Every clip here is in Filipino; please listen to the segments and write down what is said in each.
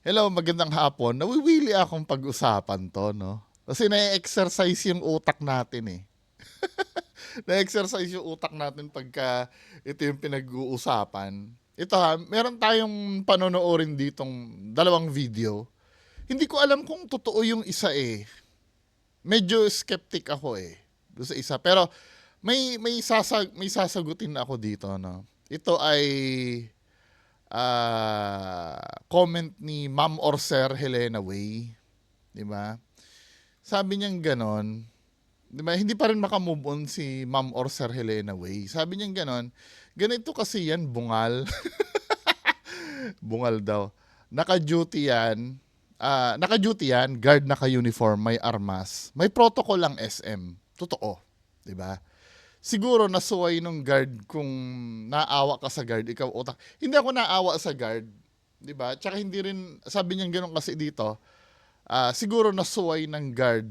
Hello, magandang hapon. Nawiwili akong pag-usapan 'to 'no, kasi na-e-exercise yung utak natin, eh. Na-exercise yung utak natin pagka ito yung pinag-uusapan. Ito ha, meron tayong panonoorin ditong dalawang video. Hindi ko alam kung totoo yung isa, eh. Medyo skeptic ako, eh, do'n sa isa. Pero may sasagutin ako dito 'no. Ito ay comment ni Ma'am or Sir Helena Way, 'di ba? Sabi niyang ganon, 'di ba? Hindi pa rin maka-move on si Ma'am or Sir Helena Way. Sabi niyang ganon, ganito kasi yan, bungal. Bungal daw. Naka-duty yan, naka-duty yan, guard naka-uniform, may armas. May protocol ang SM. Totoo, 'di ba? Siguro nasuway nung guard kung naawa ka sa guard, ikaw utak. Hindi ako naawa sa guard, 'di ba? Tsaka hindi rin sabi niya ganoon kasi dito, siguro nasuway ng guard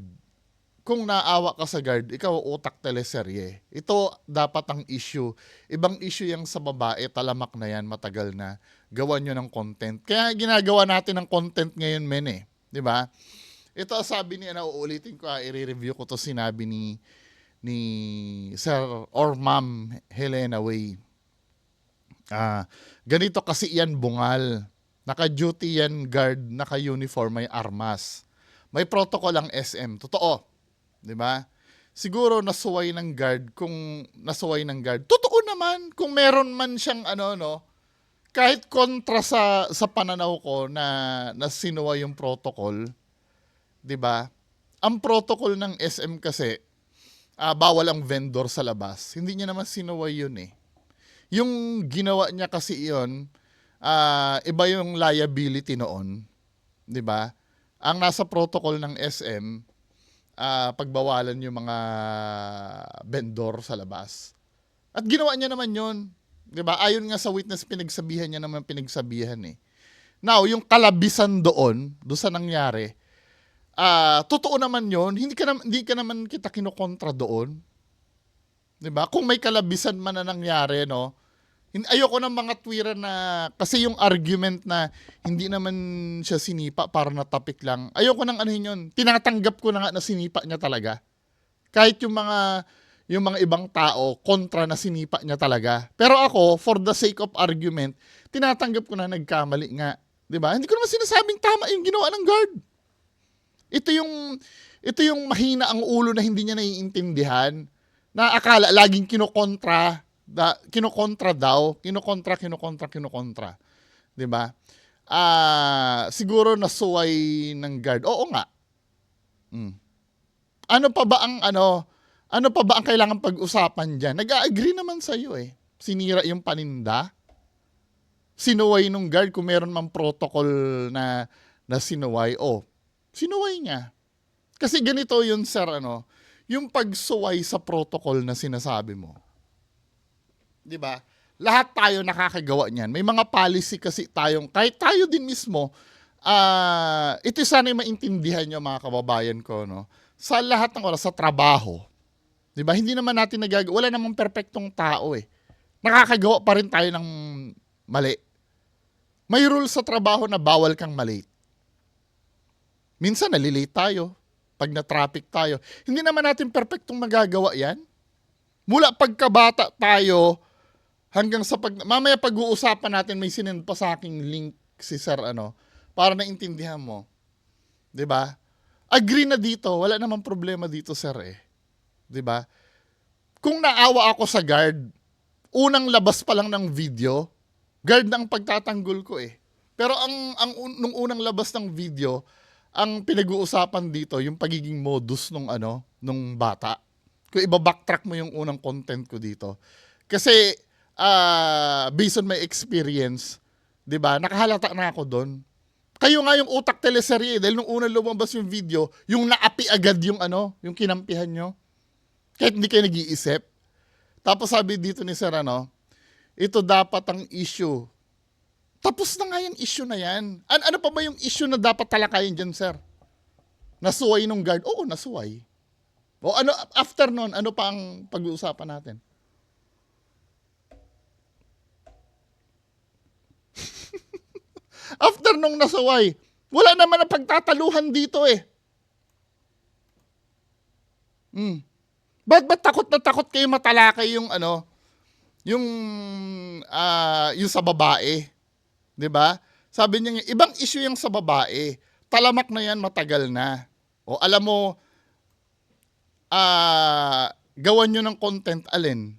kung naawa ka sa guard, ikaw utak teleserye. Ito dapat ang issue. Ibang issue yang sa babae, talamak na yan, matagal na. Gawan nyo ng content. Kaya ginagawa natin ng content ngayon, men eh. 'Di ba? Ito sabi niya, nauulitin ko, i-review ko to, sinabi ni Sir or Ma'am Helena Way. Ganito kasi yan, bungal. Naka-duty yan, guard, naka-uniform, may armas. May protocol ang SM. Totoo. 'Di ba? Siguro nasuway ng guard kung nasuway ng guard. Totoo naman kung meron man siyang ano no, kahit kontra sa pananaw ko na sinuway yung protocol, 'di ba? Ang protocol ng SM kasi bawal ang vendor sa labas. Hindi niya naman sinuway yun eh. Yung ginawa niya kasi iyon, iba yung liability noon, 'di ba? Ang nasa protocol ng SM, pagbawalan yung mga vendor sa labas. At ginawa niya naman yun. 'Di ba? Ayon nga sa witness, pinagsabihan niya naman pinagsabihan eh. Now, yung kalabisan doon sa nangyari, totoo naman yun. Hindi ka naman kita kinokontra doon. 'Di ba? Kung may kalabisan man na nangyari, no, ayoko ng mga Twitter na, kasi yung argument na hindi naman siya sinipa para na topic lang. Ayoko nang anuhin yun. Tinatanggap ko na nga na sinipa niya talaga. Kahit yung mga ibang tao, kontra na sinipa niya talaga. Pero ako, for the sake of argument, tinatanggap ko na nagkamali nga. 'Di ba? Hindi ko naman sinasabing tama yung ginawa ng guard. Ito yung mahina ang ulo na hindi niya naiintindihan. Na akala laging kinokontra daw, kinokontra. 'Di ba? Siguro nasuway ng guard. Oo nga. Ano pa ba ang kailangan pag-usapan diyan? Nag-agree naman sa iyo eh. Sinira yung paninda. Sinuway nung guard kung meron mang protocol na sinuway. Sinuway niya. Kasi ganito yun, sir, yung pagsuway sa protocol na sinasabi mo. 'Di ba? Lahat tayo nakakagawa niyan. May mga policy kasi tayong, kahit tayo din mismo, ito sana yung maintindihan nyo, mga kababayan ko, no? Sa lahat ng oras, sa trabaho, 'di ba? Hindi naman natin nagagawa, wala namang perpektong tao eh. Nakakagawa pa rin tayo ng mali. May rule sa trabaho na bawal kang malate. Minsan nalilate tayo pag na-traffic tayo. Hindi naman natin perpektong magagawa 'yan. Mula pagkabata tayo hanggang sa mamaya pag-uusapan natin, may sinend pa sa aking link si Sir para naintindihan mo. 'Di ba? Agree na dito, wala namang problema dito, sir eh. 'Di ba? Kung naawa ako sa guard, unang labas pa lang ng video, guard na ang pagtatanggol ko eh. Pero nung unang labas ng video, ang pinag-uusapan dito yung pagiging modus nung bata. Kung iba-backtrack mo yung unang content ko dito. Kasi based on my experience, 'di ba? Nakahalata na ako doon. Kayo nga yung utak teleserye dahil nung unang lumabas yung video, yung naapi agad yung yung kinampihan nyo. Kahit hindi kayo nag-iisip. Tapos sabi dito ni Sir, ito dapat ang issue. Tapos na nga yung issue na yan. Ano pa ba yung issue na dapat talakayin dyan, Sir? Nasuway nung guard? Oo, nasuway. O after nun, ano pa ang pag-uusapan natin? After nung nasaway, wala naman na pagtataluhan dito eh. Ba't takot na takot kayo matalakay yung yung yung sa babae, 'di ba? Sabi niya, ibang issue yung sa babae. Talamak na yan, matagal na. O alam mo, gawan nyo ng content, alin?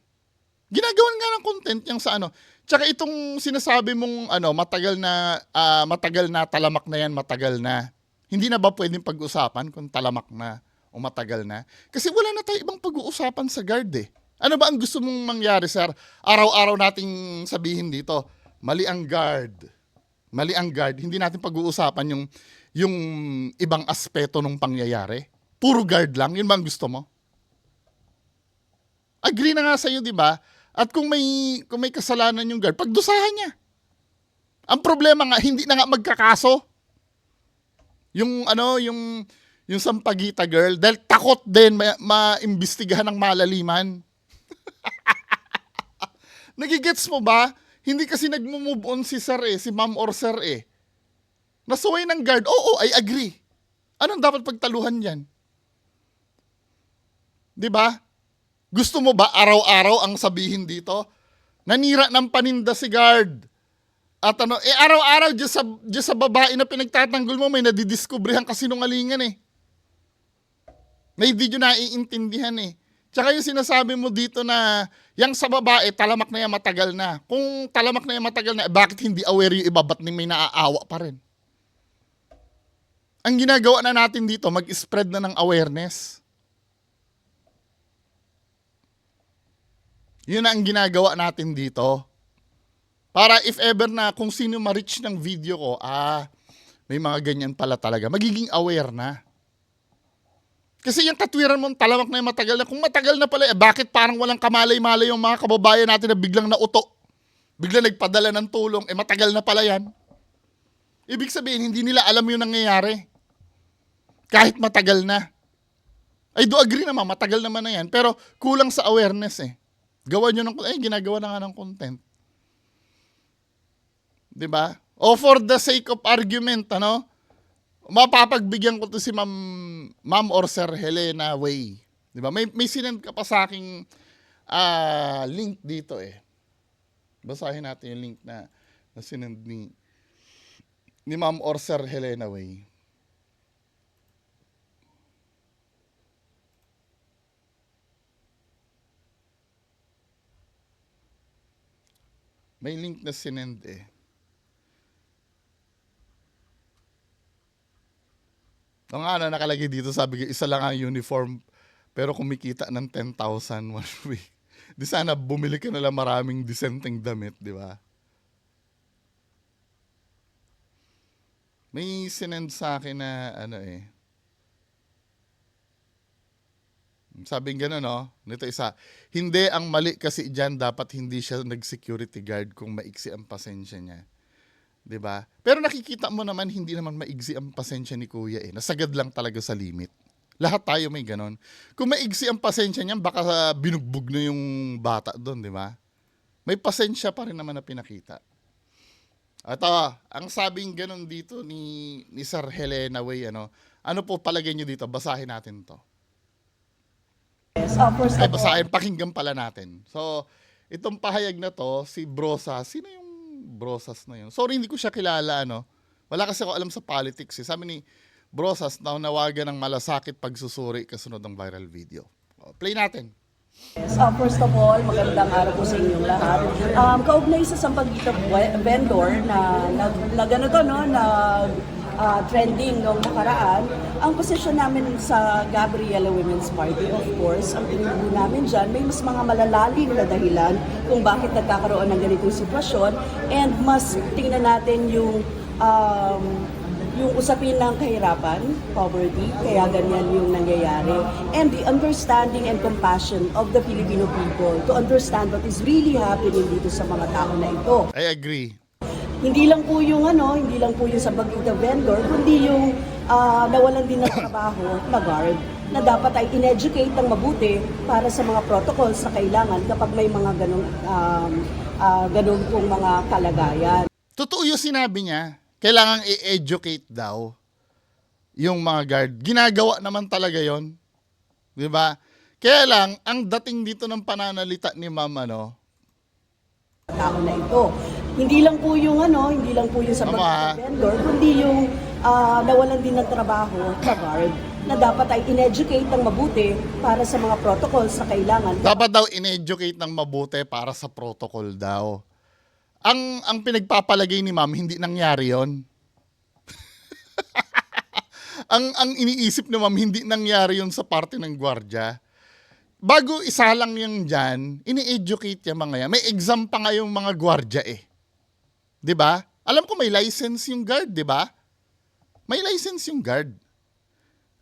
Ginagawan nga ng content yung sa Tsaka itong sinasabi mong matagal na, talamak na yan, matagal na. Hindi na ba pwedeng pag-usapan kung talamak na o matagal na? Kasi wala na tayo ibang pag-uusapan sa guard eh. Ano ba ang gusto mong mangyari, sir? Araw-araw nating sabihin dito, mali ang guard. Mali ang guard. Hindi natin pag-uusapan yung ibang aspeto ng pangyayari. Puro guard lang. Yun ba ang gusto mo? Agree na nga sa'yo, di ba? At kung may kasalanan yung guard, pagdusahan niya. Ang problema nga, hindi na nga magkakaso. Yung Sampaguita girl, dahil takot din maimbestigahan ng malaliman. Nagigets mo ba? Hindi kasi nagmo-move on si sir si ma'am or sir Nasuway ng guard, oo, I agree. Anong dapat pagtaluhan yan? Di ba? Gusto mo ba araw-araw ang sabihin dito? Nanira ng paninda si guard. At araw-araw dyan sa babae na pinagtatanggol mo, may nadidiskubrihan kasinungalingan May video na iintindihan Tsaka yung sinasabi mo dito na yang sa babae, talamak na yan, matagal na. Kung talamak na yan, matagal na, bakit hindi aware yung iba? Ba't may naaawa pa rin? Ang ginagawa na natin dito, mag-spread na ng awareness. Yun na ang ginagawa natin dito. Para if ever na kung sino ma-reach ng video ko, may mga ganyan pala talaga. Magiging aware na. Kasi yung katwiran mo, talamak na yung matagal na. Kung matagal na pala, bakit parang walang kamalay-malay yung mga kababayan natin na biglang nauto? Biglang nagpadala ng tulong, matagal na pala yan. Ibig sabihin, hindi nila alam yung nangyayari. Kahit matagal na. I do agree naman, matagal naman na yan. Pero kulang sa awareness Gawan nyo ginagawa na nga ng content. Diba? O for the sake of argument, mapapagbigyan ko to si Ma'am or Sir Helena Way. Di ba? May sinend ka pa sa aking link dito Basahin natin yung link na sinend ni Ma'am or Sir Helena Way. May link na sinend Ang nakalagay dito, sabi ko, isa lang ang uniform, pero kumikita ng 10,000 one week. Di sana bumili ka na lang maraming disenteng damit, di ba? May sinend sa akin na Sabing gano'n, Nito isa, hindi ang mali kasi dyan, dapat hindi siya nag-security guard kung maiksi ang pasensya niya. 'Di ba? Pero nakikita mo naman hindi naman maigsi ang pasensya ni Kuya Nasagad lang talaga sa limit. Lahat tayo may ganon. Kung maigsi ang pasensya niya, baka binugbog na yung bata doon, 'di ba? May pasensya pa rin naman na pinakita. At ang sabing ganon dito ni Sir Helena Way, ano po palagay niyo dito? Basahin natin 'to. Yes, first of all, Basahin, pakinggan pala natin. So, itong pahayag na to, si Brosa, sino yung Brosas na yun? Sorry, hindi ko siya kilala, Wala kasi ako alam sa politics. Sabi ni Brosas, nawagan ng malasakit pagsusuri kasunod ng viral video. Play natin. yes, first of all, magandang araw po sa inyong lahat. Kaugnay sa Sampaguita vendor trending noong nakaraan, ang posisyon namin sa Gabriela Women's Party, of course, ang tingin namin dyan, may mas mga malalalim na dahilan kung bakit nagkakaroon ng ganitong sitwasyon, and mas tingnan natin yung usapin ng kahirapan, poverty, kaya ganyan yung nangyayari, and the understanding and compassion of the Filipino people to understand what is really happening dito sa mga tao na ito. I agree. Hindi lang po yung Sampaguita vendor, kundi yung nawalan din ng trabaho na guard na dapat ay in-educate ng mabuti para sa mga protocols na kailangan kapag may mga ganong pong mga kalagayan. Totoo yung sinabi niya. kailangang i-educate daw yung mga guard. Ginagawa naman talaga yon, di ba? Kaya lang, ang dating dito ng pananalita ni ma'am, Tao na ito. Hindi lang po yung hindi lang po yung sa Tama. vendor, kundi yung nawalan din ng trabaho sa guard na dapat ay in-educate ng mabuti para sa mga protocols na kailangan. dapat daw in-educate ng mabuti para sa protocol daw. Ang pinagpapalagay ni ma'am, hindi nangyari yon. ang iniisip ni ma'am, hindi nangyari yon sa parte ng gwardiya. Bago isa lang yung dyan, ini-educate yung mga yan. May exam pa nga yung mga gwardiya eh. 'Di ba? Alam ko may license yung guard, 'di ba? May license yung guard.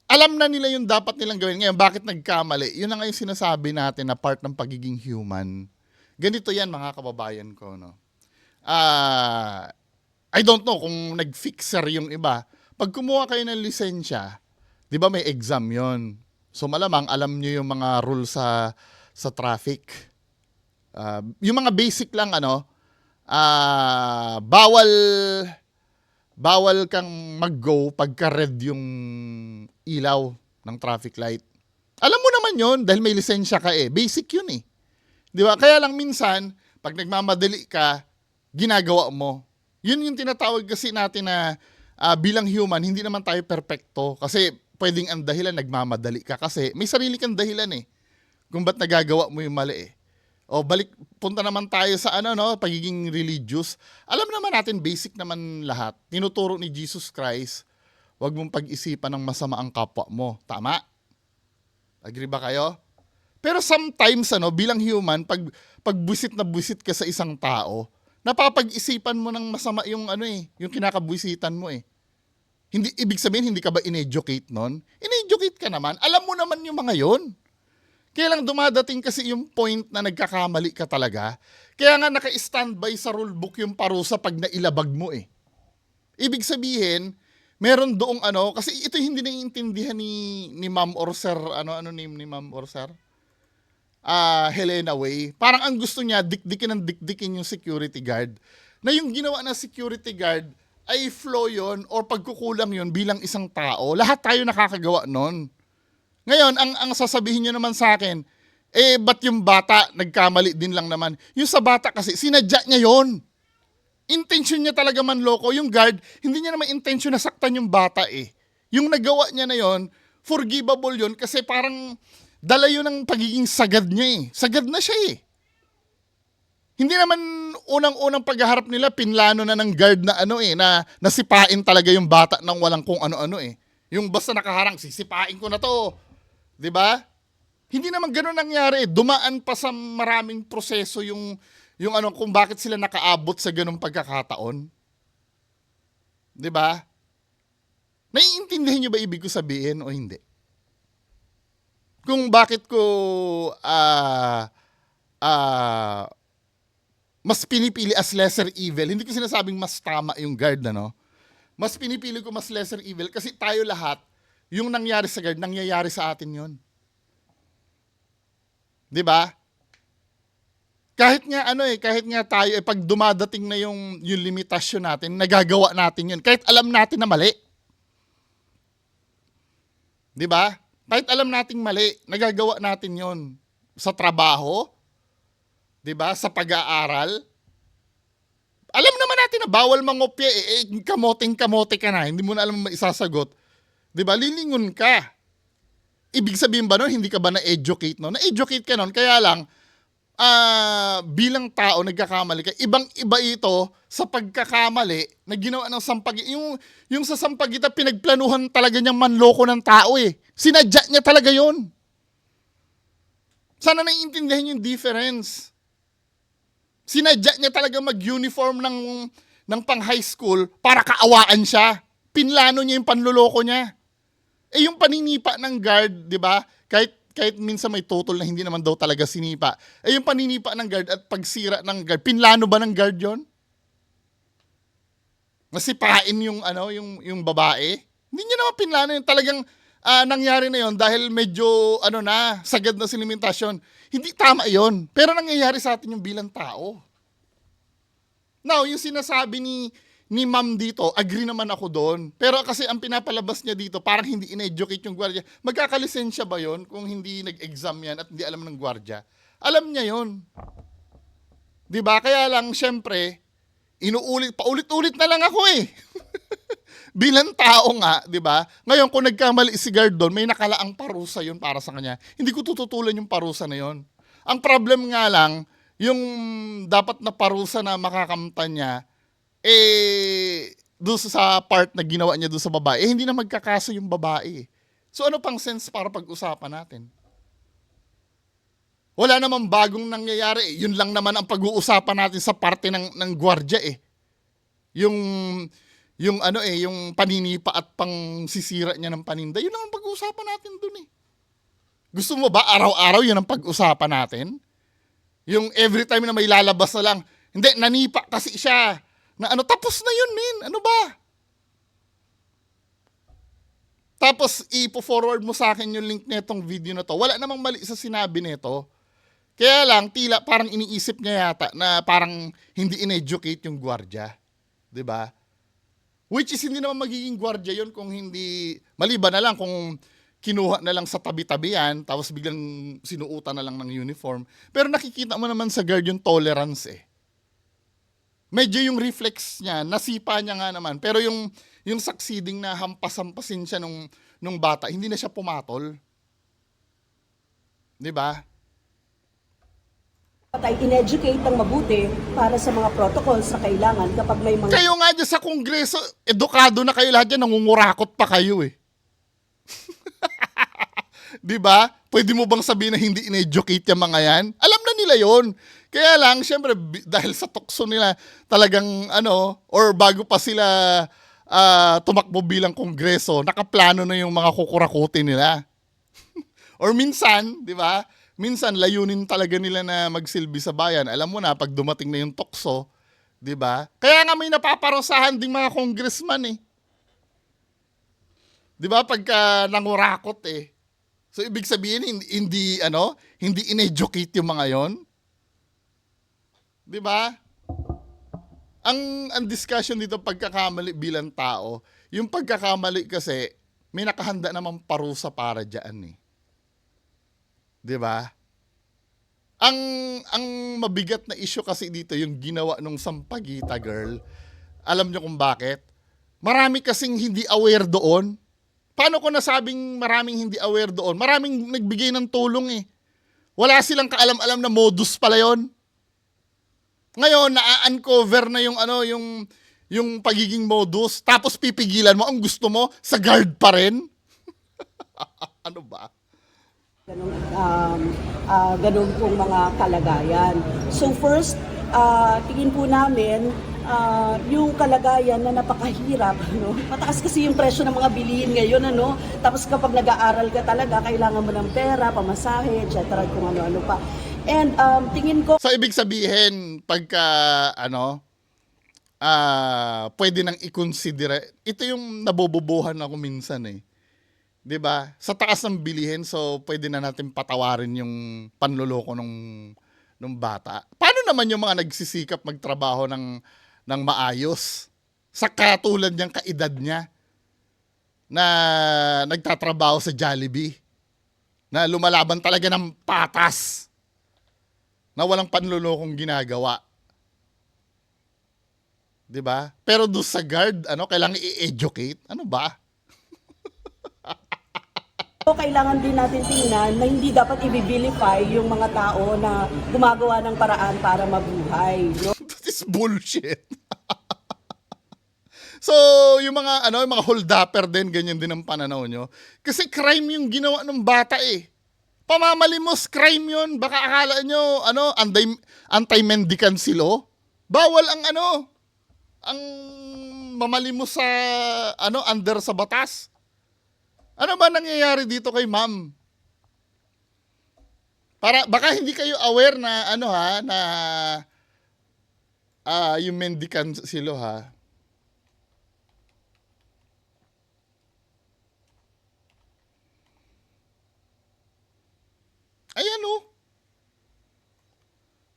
Alam na nila yung dapat nilang gawin. Ngayon, bakit nagkamali? Yun na nga yung sinasabi natin na part ng pagiging human. Ganito yan, mga kababayan ko, no? I don't know kung nag-fixer yung iba. Pag kumuha kayo ng lisensya, 'di ba may exam yon? So malamang alam niyo yung mga rules sa traffic. Yung mga basic lang bawal kang mag-go pagka red yung ilaw ng traffic light. Alam mo naman yon dahil may lisensya ka eh. Basic yun eh. 'Di ba? Kaya lang minsan pag nagmamadali ka, ginagawa mo. Yun yung tinatawag kasi natin na bilang human, hindi naman tayo perpekto. Kasi pwedeng ang dahilan, nagmamadali ka. Kasi may sarili kang dahilan eh. Kung ba't nagagawa mo yung mali eh. O punta naman tayo sa pagiging religious. Alam naman natin, basic naman lahat. Tinuturo ni Jesus Christ, huwag mong pag-isipan ng masama ang kapwa mo. Tama? Agree ba kayo? Pero sometimes, bilang human, pag buwisit na buwisit ka sa isang tao, napapag-isipan mo ng masama yung yung kinakabwisitan mo eh. Hindi, ibig sabihin, hindi ka ba in-educate nun? In-educate ka naman. Alam mo naman yung mga yon. Kaya lang dumadating kasi yung point na nagkakamali ka talaga. Kaya nga naka-standby sa rulebook yung parusa pag nailabag mo eh. Ibig sabihin, meron doong kasi ito hindi naiintindihan ni Ma'am or Sir, ano name ni Ma'am or Sir? Helena Way. Parang ang gusto niya, dikdikin yung security guard. Na yung ginawa ng security guard, ay flow yon or pagkukulang yon bilang isang tao. Lahat tayo nakakagawa nun. Ngayon, ang sasabihin nyo naman sa akin, ba't yung bata nagkamali din lang naman? Yung sa bata kasi, sinadya niya yon. Intention niya talaga manloko. Yung guard, hindi niya naman intention na saktan yung bata eh. Yung nagawa niya na yon, forgivable yon kasi parang dala yun ng pagiging sagad niya eh. Sagad na siya eh. Hindi naman unang-unang paghaharap nila, pinlano na ng guard na na nasipain talaga yung bata ng walang kung ano-ano eh. Yung basta nakaharang, sisipain ko na to. 'Di ba? Hindi naman ganoon nangyari. Dumaan pa sa maraming proseso yung kung bakit sila nakaabot sa ganung pagkakataon. 'Di ba? Naiintindihan niyo ba ibig ko sabihin o hindi? Kung bakit ko mas pinipili as lesser evil. Hindi ko sinasabing mas tama yung guard Mas pinipili ko mas lesser evil kasi tayo lahat, yung nangyari sa guard, nangyayari sa atin yun. 'Di ba? Kahit nga kahit nga tayo pag dumadating na yung limitasyon natin, nagagawa natin yun. Kahit alam natin na mali. 'Di ba? Kahit alam nating mali, nagagawa natin yun. Sa trabaho, 'di ba? Sa pag-aaral. Alam naman natin na bawal mangopya kamote ka na, hindi mo na alam maisasagot. 'Di ba? Lilingon ka. Ibig sabihin ba hindi ka ba na-educate Na-educate ka kaya lang bilang tao nagkakamali ka. Ibang-iba ito sa pagkakamali na ginawa ng yung sa sampagita pinagplanuhan talaga niyang manloko ng tao eh. Sinadya niya talaga 'yon. Sana naiintindihan yung difference. Sinadya niya talaga mag-uniform ng pang high school para kaawaan siya. Pinlano niya yung panloloko niya. Yung paninipa ng guard, 'di ba? Kahit minsan may total na hindi naman daw talaga sinipa. Yung paninipa ng guard at pagsira ng guard, pinlano ba ng guard 'yon? Nasipain yung babae? Hindi niya naman pinlano yung talagang nangyari na yon dahil medyo sagad na silimentasyon. Hindi tama yon. Pero nangyayari sa atin yung bilang tao. Now, yung sinasabi ni ma'am dito, agree naman ako doon. Pero kasi ang pinapalabas niya dito, parang hindi in-educate yung gwardiya. Magkakalisensya ba yon kung hindi nag-exam yan at hindi alam ng gwardiya? Alam niya yon. 'Di ba? Kaya lang, syempre, paulit-ulit na lang ako eh. Bilang tao nga, 'di ba? Ngayon, kung nagkamali si guard doon, may nakalaang parusa yun para sa kanya. Hindi ko tututulan yung parusa na yon. Ang problem nga lang, yung dapat na parusa na makakamtan niya, doon sa part na ginawa niya doon sa babae, hindi na magkakaso yung babae. So ano pang sense para pag-usapan natin? Wala namang bagong nangyayari eh. Yun lang naman ang pag-uusapan natin sa parte ng gwardiya eh. Yung yung paninipa at pang sisira niya ng paninda, yun lang ang pag-uusapan natin doon eh. Gusto mo ba araw-araw yun ang pag-usapan natin? Yung every time na may lalabas na lang, hindi, nanipa kasi siya. Na tapos na yun, min. Ano ba? Tapos, ipo-forward mo sa akin yung link netong video na to. Wala namang mali sa sinabi nito. Kaya lang, tila parang iniisip niya yata na parang hindi in-educate yung gwardiya. 'Di ba? Which is hindi naman magiging gwardiya yun kung hindi, maliban na lang kung kinuha na lang sa tabi-tabi yan, tapos biglang sinuutan na lang ng uniform. Pero nakikita mo naman sa guard yung tolerance eh. Medyo yung reflex niya, nasipa niya nga naman. Pero yung succeeding na hampas-hampasin siya nung bata, hindi na siya pumatol. 'Di ba? Ay in-educate ng mabuti para sa mga protocols na kailangan kapag may mga... Kayo nga dyan sa kongreso, edukado na kayo lahat dyan, nangungurakot pa kayo eh. 'Di ba? Pwede mo bang sabihin na hindi in-educate yung mga yan? Alam na nila yon. Kaya lang, syempre, dahil sa tukso nila talagang or bago pa sila tumakbo bilang kongreso, nakaplano na yung mga kukurakutin nila. Or minsan, 'di ba? Minsan layunin talaga nila na magsilbi sa bayan. Alam mo na pag dumating na yung tukso, 'di ba? Kaya nga may napaparusahan ding mga congressman eh. 'Di ba? Pagka nangurakot eh. So ibig sabihin hindi in-educate yung mga 'yon. 'Di ba? Ang discussion dito pagkakamali bilang tao, yung pagkakamali kasi may nakahanda namang parusa para diyan eh. 'Di ba? Ang mabigat na issue kasi dito yung ginawa nung Sampaguita girl. Alam niyo kung bakit? Marami kasing hindi aware doon. Paano ko nasabing maraming hindi aware doon? Maraming nagbigay ng tulong eh. Wala silang kaalam-alam na modus pala 'yon. Ngayon na-uncover na yung pagiging modus, tapos pipigilan mo ang gusto mo sa guard pa rin? Ano ba? Ganun pong mga kalagayan. So first, tingin po namin yung kalagayan na napakahirap. Mataas kasi yung presyo ng mga bilihin ngayon. Tapos kapag nag-aaral ka talaga, kailangan mo ng pera, pamasahe, etc. kung ano-ano pa. And tingin ko... So ibig sabihin, pagka pwede nang i-consider, ito yung nabobobohan ako minsan eh. 'Di ba? Sa taas ng bilihin, so pwede na natin patawarin yung panloloko nung bata. Paano naman yung mga nagsisikap magtrabaho ng maayos sa katulad niyang kaedad niya na nagtatrabaho sa Jollibee, na lumalaban talaga ng patas, na walang panlolokong ginagawa. 'Di ba? Pero doon sa guard, kailangan i-educate? Ano ba? So, kailangan din natin tingnan na hindi dapat i-vilify yung mga tao na gumagawa ng paraan para mabuhay. That is bullshit. So, yung mga hold-upper din, ganyan din ang pananaw nyo. Kasi crime yung ginawa ng bata eh. Pamamalimos, crime yun. Baka akala nyo, anti-mendicant law. Bawal ang mamalimos sa, under sa batas. Ano ba nangyayari dito kay ma'am? Baka hindi kayo aware na yung mendicant silo ha. Ayan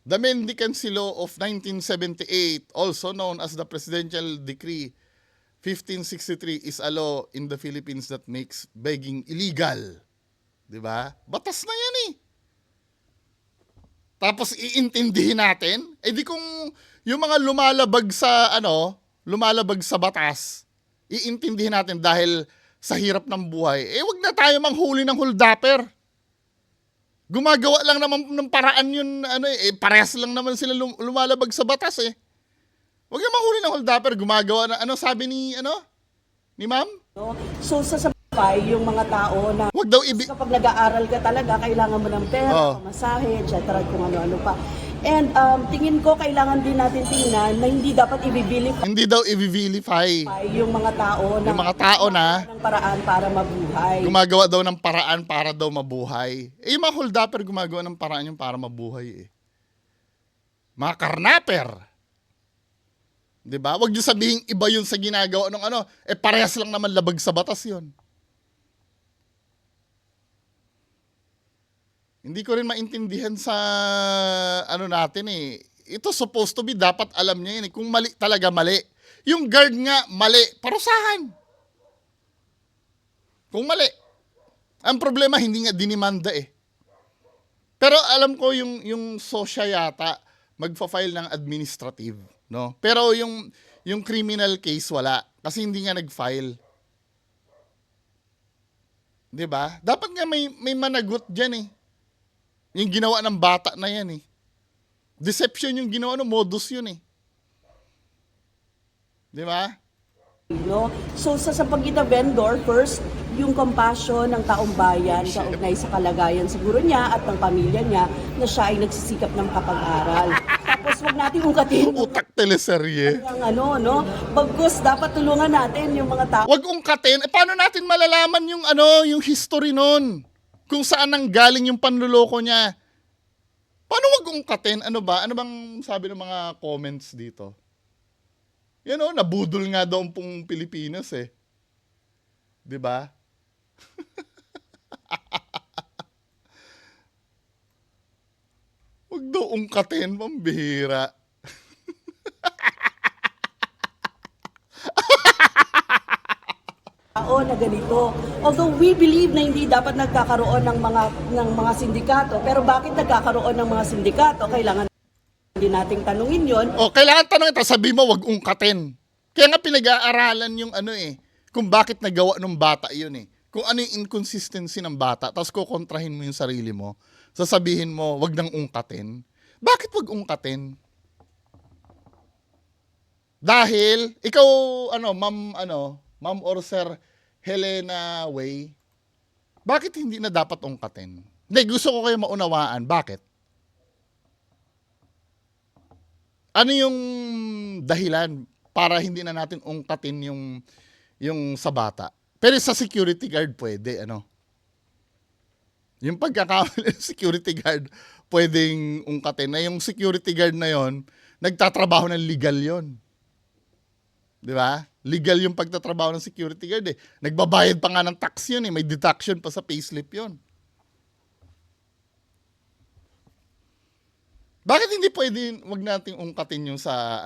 The Mendicancy Law of 1978, also known as the Presidential Decree 1563, is a law in the Philippines that makes begging illegal. Di ba? Batas na yan eh. Tapos iintindihin natin, di kung yung mga lumalabag sa batas, iintindihin natin dahil sa hirap ng buhay, wag na tayo manghuli ng holdapper. Gumagawa lang naman ng paraan yun, parehas lang naman sila lumalabag sa batas eh. Wag na manghuli ng holdapper, gumagawa na, sabi ni ma'am? No? So sasabay yung mga tao na Wag daw kapag nag-aaral ka talaga, kailangan mo ng pera, pamasahe, etc. kung ano-ano pa. And tingin ko kailangan din natin tingnan na hindi dapat i-vilify hindi daw i-vilify yung mga tao na ng paraan para mabuhay. gumagawa daw ng paraan para daw mabuhay. Yung mga holdapper gumagawa ng paraan yung para mabuhay eh. Mga karnaper. 'Di ba? Wag niyo sabihin iba yun sa ginagawa ng parehas lang naman labag sa batas yun. Hindi ko rin maintindihan sa natin eh. Ito supposed to be, dapat alam niya yun eh. Kung mali talaga, mali. Yung guard nga, mali. Parusahan. Kung mali. Ang problema, hindi nga dinimanda eh. Pero alam ko yung SOSYA yata, magfa-file ng administrative. No? Pero yung criminal case, wala. Kasi hindi nga nag-file. 'Di ba? Dapat nga may managot dyan eh. Yung ginawa ng bata na yan eh. Deception yung ginawa, modus yun eh. Di ba? No? So sa pagitan vendor, first, yung compassion ng taong bayan kaugnay sa kalagayan siguro niya at ng pamilya niya na siya ay nagsisikap ng kapag-aral. Tapos wag natin ungkatin Utak teleserye. Bagkus dapat tulungan natin yung mga tao. Wag ungkatin. Paano natin malalaman yung history nun? Kung saan nang galing yung panluloko niya. Paano wag ungkatin? Ano bang sabi ng mga comments dito? Nabudol nga daw pong Pilipinas eh. 'Di ba? Wag daw ungkatin, pambihira. Na ganito. Although we believe na hindi dapat nagkakaroon ng mga sindikato, pero bakit nagkakaroon ng mga sindikato? Kailangan din nating tanungin 'yon. Kailangan tanongin, tapos sabi mo wag ungkatin. Kaya nga pinag-aaralan yung kung bakit nagawa ng bata 'yun eh. Kung ano yung inconsistency ng bata, tapos kukontrahin mo yung sarili mo, sasabihin mo wag nang ungkatin. Bakit wag ungkatin? Dahil ikaw ma'am or sir Helena Way, bakit hindi na dapat ungkatin? Hindi, gusto ko kayo maunawaan. Bakit? Ano yung dahilan para hindi na natin ungkatin yung sa bata? Pero sa security guard pwede, Yung pagkakamali ng security guard, pwedeng ungkatin. Na yung security guard na yon, nagtatrabaho ng legal yon. Di ba? Legal yung pagtatrabaho ng security guard eh. Nagbabayad pa nga ng tax yun eh. May deduction pa sa payslip yun. Bakit hindi pwede, wag nating ungkatin yung sa,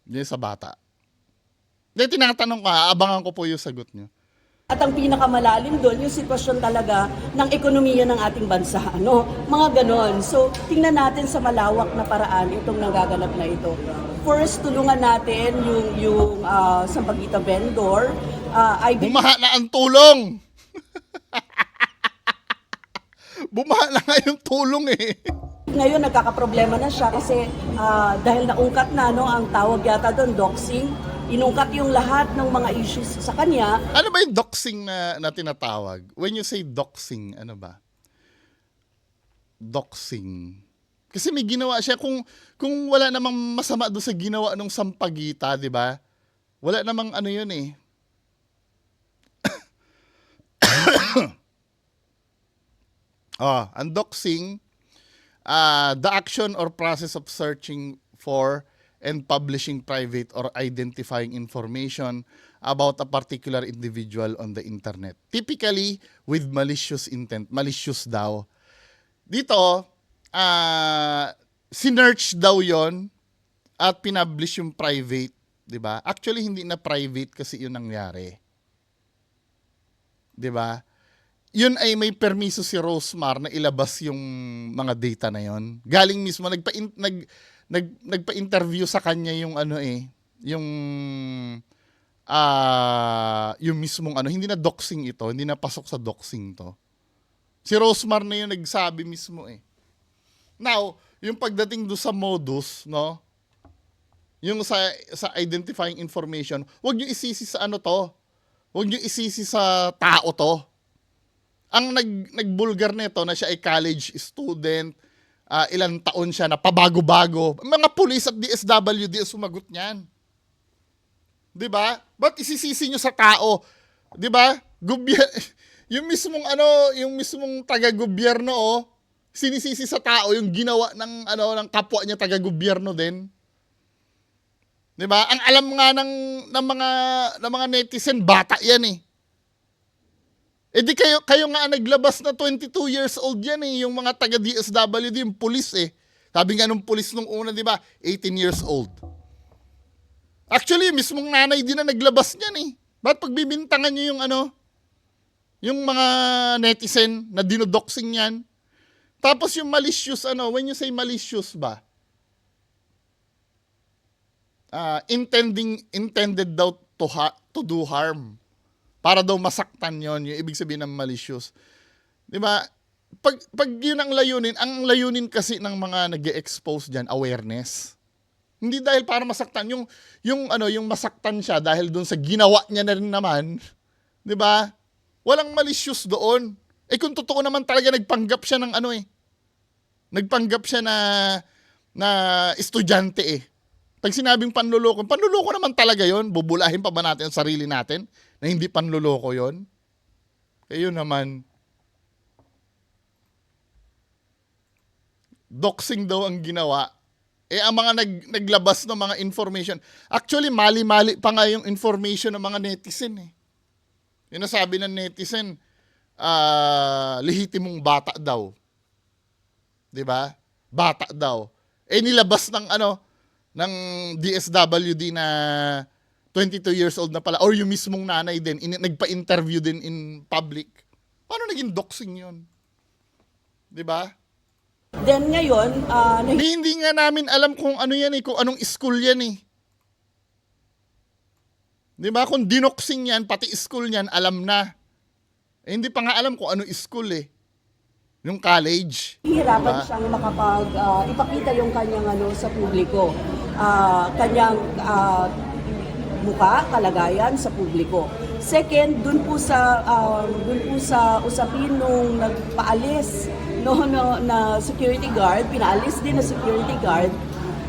yung sa bata? Hindi, tinatanong ko, abangan ko po yung sagot nyo. At ang pinakamalalim doon, yung sitwasyon talaga ng ekonomiya ng ating bansa. Mga ganon. So, tingnan natin sa malawak na paraan itong nagaganap na ito. First, tulungan natin yung Sampaguita vendor. Bumaha na ang tulong! Bumaha na nga yung tulong eh. Ngayon, nagkakaproblema na siya kasi dahil naungkat na, ang tawag yata doon, doxing. Inungkat yung lahat ng mga issues sa kanya. Ano ba yung doxing na tinatawag? When you say doxing, ano ba? Doxing. Kasi may ginawa siya, kung wala namang masama doon sa ginawa ng Sampaguita, di ba? Wala namang yun eh. Ang doxing, the action or process of searching for and publishing private or identifying information about a particular individual on the internet. Typically, with malicious intent. Malicious daw. Dito, sinearch daw yon at pinablish yung private, 'di ba? Actually hindi na private kasi 'yun nangyari. 'Di ba? Yun ay may permiso si Rosemar na ilabas yung mga data na yon. Galing mismo nagpa-interview sa kanya yung yung mismong hindi na doxing ito, hindi na pasok sa doxing to. Si Rosemar na yung nagsabi mismo eh. Now, yung pagdating do sa modus, no? Yung sa identifying information, wag niyo isisi sa to. Wag niyo isisi sa tao to. Ang nagbulgar nito na siya ay college student, ilang taon siya na pabago-bago. Mga pulis at DSWD ang sumagot niyan. 'Di ba? Ba't isisisi niyo sa tao? 'Di ba? Yung mismong taga-gobyerno sinisisi sa tao yung ginawa ng kapwa niya taga-gobyerno din. 'Di ba? Ang alam nga ng mga netizen, bata 'yan eh. Eh di kayo nga naglabas na 22 years old yan eh, yung mga taga DSWD, yung pulis eh. Sabi nga nung pulis nung una, di ba, 18 years old. Actually, mismong nanay din na naglabas niyan eh. Ba't pagbibintangan niyo yung mga netizen na dinodoxing yan? Tapos yung malicious, when you say malicious ba? Intended daw to do harm. Para daw masaktan yon, yung ibig sabihin ng malicious. 'Di ba? Pag yun ang layunin kasi ng mga nag-expose diyan, awareness. Hindi dahil para masaktan yung masaktan siya dahil doon sa ginawa niya na rin naman, 'di ba? Walang malicious doon. Eh kung totoo naman talaga nagpanggap siya ng nagpanggap siya na estudyante eh. Pag sinabing panluloko naman talaga yon. Bubulahin pa ba natin ang sarili natin na hindi panluloko yon? Kayo naman. Doxing daw ang ginawa. Eh, ang mga naglabas ng mga information. Actually, mali-mali pa nga yung information ng mga netizen eh. Yung nasabi ng netizen, lehitimong bata daw. 'Di ba? Bata daw. Eh, nilabas ng DSWD na 22 years old na pala, or yung mismong nanay din, nagpa-interview din in public. Paano naging doxing yun? 'Di ba? Then ngayon, Hindi nga namin alam kung ano yan eh, kung anong school yan eh. 'Di ba? Kung dinoxing yan, pati school yan, alam na. Eh, hindi pa nga alam kung ano school eh. Yung college. hihirapan siyang ipakita yung kanyang sa publiko. Kanyang mukha, kalagayan sa publiko. Second, dun po sa usapin nung nagpaalis na security guard, pinaalis din na security guard,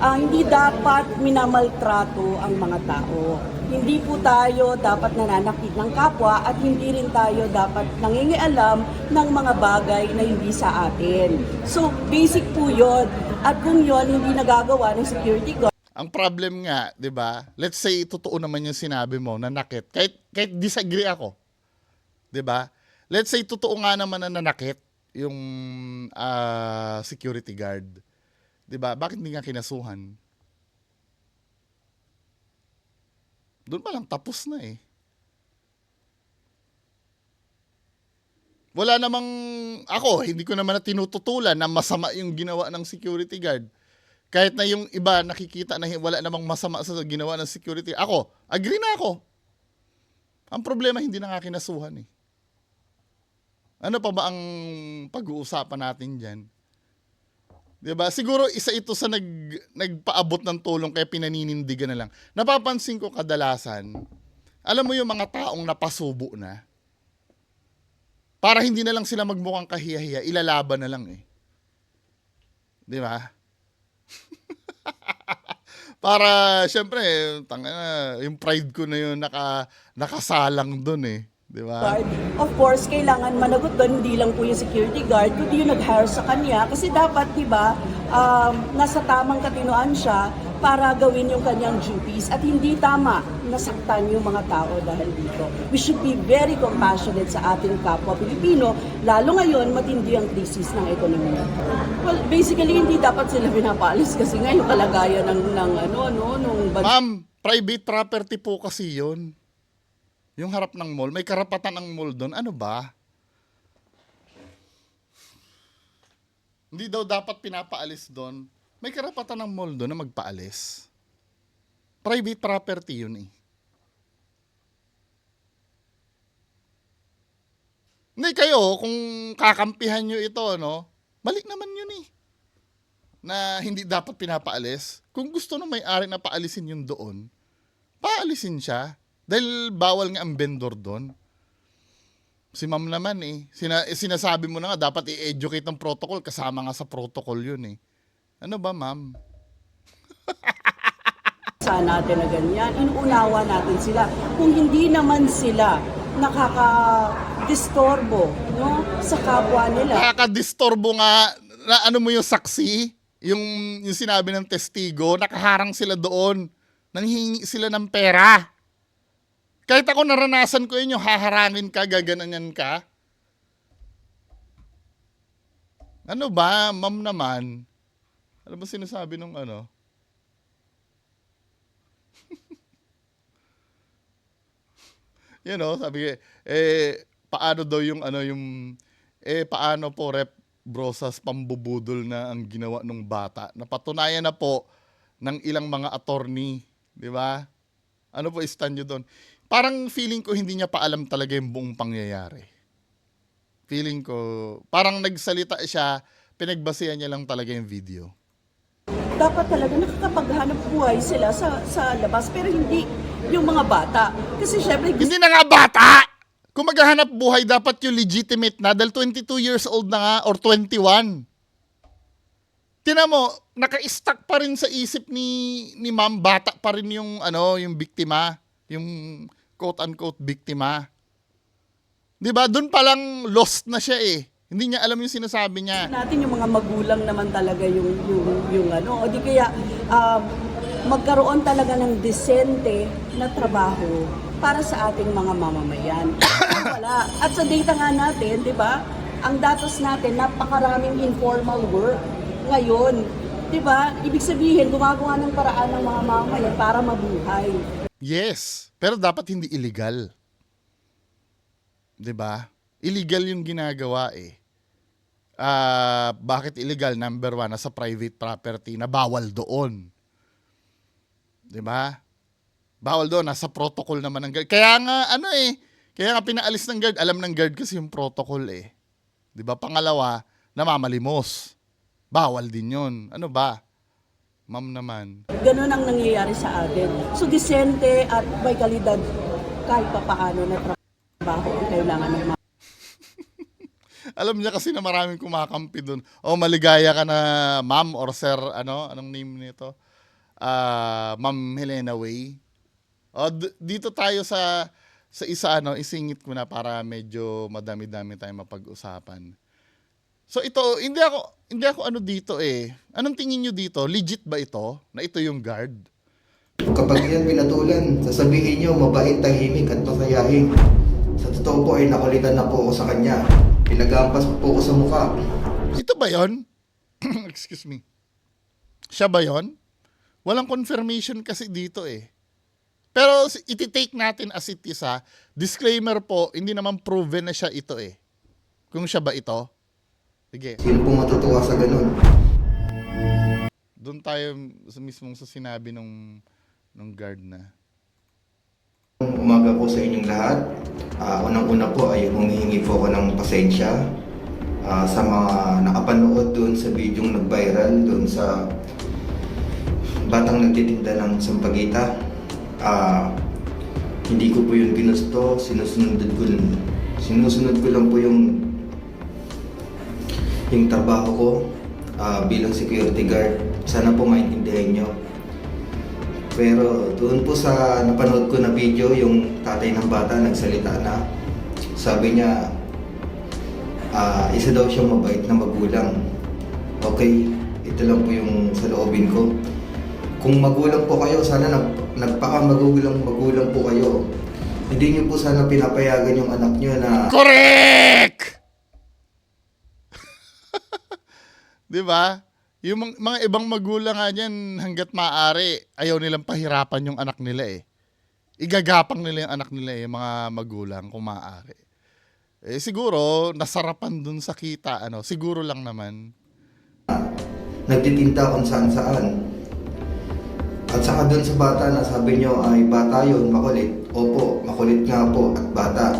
hindi dapat minamaltrato ang mga tao. Hindi po tayo dapat nananakit ng kapwa at hindi rin tayo dapat nangingialam ng mga bagay na hindi sa atin. So, basic po yun. At kung yun hindi nagagawa ng security guard, Ang problem nga, 'di ba? Let's say totoo naman yung sinabi mo na nanakit. Kahit disagree ako. 'Di ba? Let's say totoo nga naman na nanakit yung security guard. 'Di ba? Bakit hindi nga kinasuhan? Doon pa lang tapos na eh. Wala namang hindi ko naman na tinututulan na masama yung ginawa ng security guard. Kahit na yung iba nakikita na wala namang masama sa ginawa ng security. Ako, agree na ako. Ang problema, hindi na nga kinasuhan eh. Ano pa ba ang pag-uusapan natin dyan? Diba? Siguro isa ito sa nagpaabot ng tulong kaya pinaninindigan na lang. Napapansin ko kadalasan, alam mo yung mga taong napasubo na, para hindi na lang sila magmukhang kahiya-hiya, ilalaban na lang eh. Di ba? Para, syempre, yung pride ko na yun nakasalang dun eh. Di ba? guard, of course, kailangan managot doon, hindi lang po yung security guard, kundi yung nag-hire sa kanya. Kasi dapat, di ba, nasa tamang katinoan siya para gawin yung kanyang duties at hindi tama nasaktan yung mga tao dahil dito. We should be very compassionate sa ating kapwa Pilipino, lalo ngayon matindi ang krisis ng ekonomiya. Well, basically hindi dapat sila pinapaalis kasi nga yung kalagayan nung Ma'am, private property po kasi yun. Yung harap ng mall, may karapatan ang mall doon. Ano ba? Hindi daw dapat pinapaalis doon. May karapatan ng mall doon na magpaalis. Private property yun eh. Hindi kayo, kung kakampihan nyo ito, no? Balik naman yun eh. Na hindi dapat pinapaalis. Kung gusto ng may-ari na paalisin yun doon, paalisin siya. Dahil bawal nga ang vendor doon. Si ma'am naman eh. Sinasabi mo na nga, dapat i-educate ang protocol. Kasama nga sa protocol yun eh. Ano ba, ma'am? sa natin na ganyan, inuunawa natin sila. Kung hindi naman sila nakaka-distorbo, no, sa kapwa nila. Nakaka-distorbo nga, na ano mo yung saksi, yung sinabi ng testigo, nakaharang sila doon. Nanghihingi sila ng pera. Kahit ako naranasan ko yun, yung haharangin ka, gaganan ka. Ano ba, ma'am naman? Ano ba sinasabi nung ano? You know, sabi paano daw yung ano yung paano po Rep Brosas pambubudol na ang ginawa ng bata. Napatunayan na po ng ilang mga attorney, di ba? Ano po stand nyo doon? Parang feeling ko hindi niya pa alam talaga yung buong pangyayari. Feeling ko, parang nagsalita siya, pinagbasihan niya lang talaga yung video. Dapat talaga nakakapaghanap buhay sila sa labas, pero hindi yung mga bata. Kasi syempre, Hindi na nga bata! Kung maghahanap buhay, dapat yung legitimate na dahil 22 years old na nga or 21. Tinan mo, naka-stuck pa rin sa isip ni ma'am, bata pa rin yung yung biktima, yung quote-unquote biktima. 'Di ba? Doon pa lang lost na siya eh. Hindi niya alam yung sinasabi niya. natin yung mga magulang naman talaga yung o di kaya magkaroon talaga ng desente na trabaho para sa ating mga mamamayan. Wala. At sa data nga natin, 'di ba? Ang datos natin, napakaraming informal work ngayon. 'Di ba? Ibig sabihin, gumagawa ng paraan ng mga mamamayan para mabuhay. Yes, pero dapat hindi illegal. 'Di ba? Illegal yung ginagawa eh. Bakit illegal? Number one, nasa private property na bawal doon. 'Di ba? Bawal doon, nasa protocol naman ng guard. Kaya nga kaya nga pinaalis ng guard. Alam ng guard kasi yung protocol eh. 'Di ba? Pangalawa, namamalimos. Bawal din 'yon. Ano ba? Ma'am naman. Ganun ang nangyayari sa atin. So disente at may kalidad kahit pa paano na trabaho ang kailangan ng mga. Alam niya kasi na maraming kumakampi doon. O maligaya ka na ma'am or sir, anong name nito? Ma'am Helena Way. O dito tayo sa isa isingit ko na para medyo madami-dami tayong mapag-usapan. So ito, hindi ako dito eh. Anong tingin niyo dito? Legit ba ito? Na ito yung guard? Kapag yan pinatulan, sasabihin nyo, mabait, tahimik at masayahin. Sa totoo po ay nakulitan na po ako sa kanya. Pinagampas po ako sa mukha. Ito ba yon? Excuse me. Siya ba yon? Walang confirmation kasi dito eh. Pero iti-take natin as it is ha. Disclaimer po, hindi naman proven na siya ito eh. Kung siya ba ito? Sige. Sino po matutuwa sa ganun? Doon tayo mismong sa sinabi nung guard na. Umaga po sa inyong lahat. Unang-una po ay humihingi po ako ng pasensya sa mga nakapanood doon sa videong nag-viral doon sa batang nagtitinda ng sampagita. Hindi ko po yun ginusto. Sinusunod ko lang po yung trabaho ko bilang security guard. Sana po maintindihan nyo. Pero doon po sa napanood ko na video, yung tatay ng bata nagsalita na. Sabi niya, isa daw siyang mabait na magulang. Okay, ito lang po yung saloobin ko. Kung magulang po kayo, sana nagpaka-magulang po kayo. Hindi niyo po sana pinapayagan yung anak niyo na Correct! Di ba? Yung mga ibang magulang nga dyan, hanggat maaari, ayaw nilang pahirapan yung anak nila eh. Igagapang nila yung anak nila eh, yung mga magulang kung maaari. Eh siguro, nasarapan dun sa kita, siguro lang naman. nagtitinda kung saan-saan. At saka dun sa bata na sabi niyo ay bata yun, makulit. Opo, makulit nga po at bata.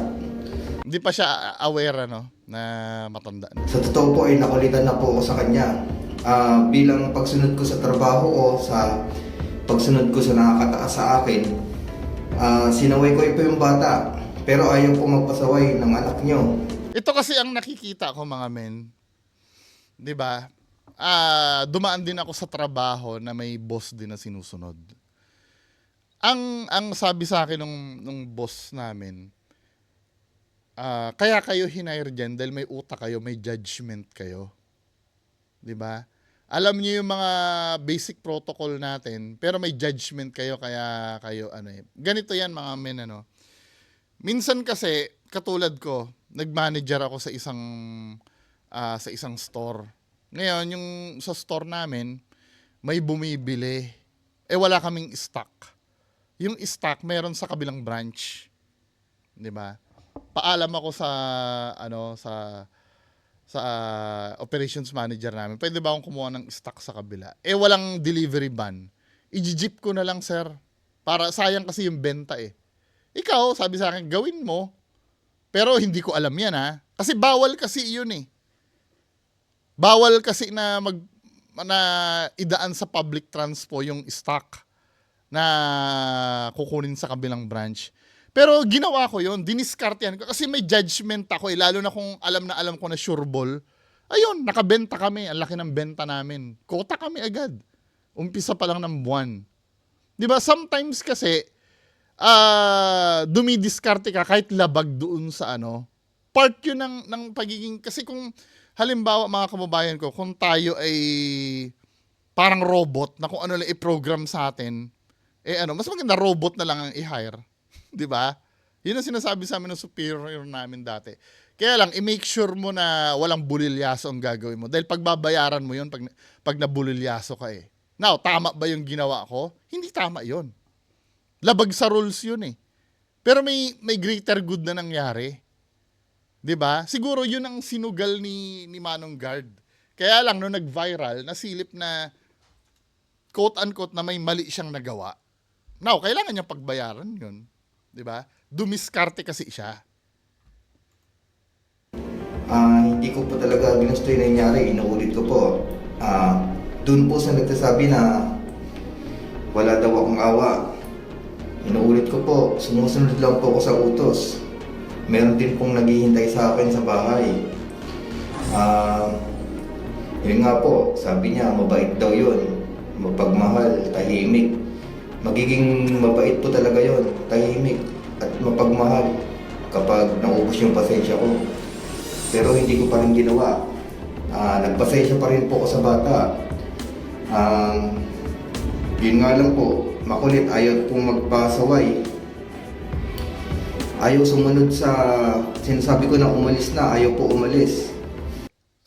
Hindi pa siya aware na matanda na. Sa totoo po ay nakulitan na po ako sa kanya. Bilang pagsunod ko sa trabaho o sa pagsunod ko sa nakakataas sa akin, sinaway ko po yung bata. Pero ayaw po magpasaway ng anak niyo. Ito kasi ang nakikita ko mga men. 'Di ba? Dumaan din ako sa trabaho na may boss din na sinusunod. Ang sabi sa akin nung boss namin, kaya kayo hinire diyan dahil may utak kayo, may judgment kayo. 'Di ba? Alam niyo yung mga basic protocol natin, pero may judgment kayo kaya kayo Ganito 'yan mga men Minsan kasi katulad ko, nag-manager ako sa isang store. Ngayon, yung sa store namin, may bumibili. Wala kaming stock. Yung stock meron sa kabilang branch. 'Di ba? Paalam ako sa operations manager namin. Pwede ba akong kumuha ng stock sa kabila? Walang delivery van. I-jeep ko na lang, sir. Para sayang kasi yung benta Ikaw, sabi sa akin, gawin mo. Pero hindi ko alam yan Kasi bawal kasi yun Bawal kasi na idaan sa public transpo yung stock na kukunin sa kabilang branch. Pero ginawa ko yun, diniskartehan ko. Kasi may judgment ako lalo na kung alam ko na sure ball. Ayun, nakabenta kami. Ang laki ng benta namin. Kota kami agad. Umpisa pa lang ng buwan. Di ba? Sometimes kasi, dumidiskarte ka kahit labag doon sa part yun ng pagiging, kasi kung halimbawa mga kababayan ko, kung tayo ay parang robot na kung ano lang i-program sa atin, mas maganda robot na lang ang i-hire. Di ba? Yun ang sinasabi sa amin ng superior namin dati. Kaya lang, i-make sure mo na walang bulilyaso ang gagawin mo. Dahil pagbabayaran mo yun pag nabulilyaso ka Now, tama ba yung ginawa ko? Hindi tama yun. Labag sa rules yun Pero may greater good na nangyari. 'Di ba? Siguro yun ang sinugal ni Manong Guard. Kaya lang nung nag-viral, nasilip na quote-unquote na may mali siyang nagawa. Now, kailangan niyang pagbayaran yun. 'Di ba? Dumiskarte kasi siya. Hindi ko po talaga ginusto yung nangyari. Inuulit ko po. Doon po sa nagsasabi na wala daw akong awa. Inuulit ko po, sumusunod lang po ako sa utos. Meron din pong naghihintay sa akin sa bahay. Yun nga po, sabi niya, mabait daw yun. Mapagmahal, tahimik. Magiging mabait po talaga yun, tahimik at mapagmahal kapag naubos yung pasensya ko. Pero hindi ko pa rin ginawa. Nagpasensya pa rin po ako sa bata. Yun nga lang po, makulit, ayaw pong magpasaway. Ayaw sumunod sa sinasabi ko na umalis na, ayaw po umalis.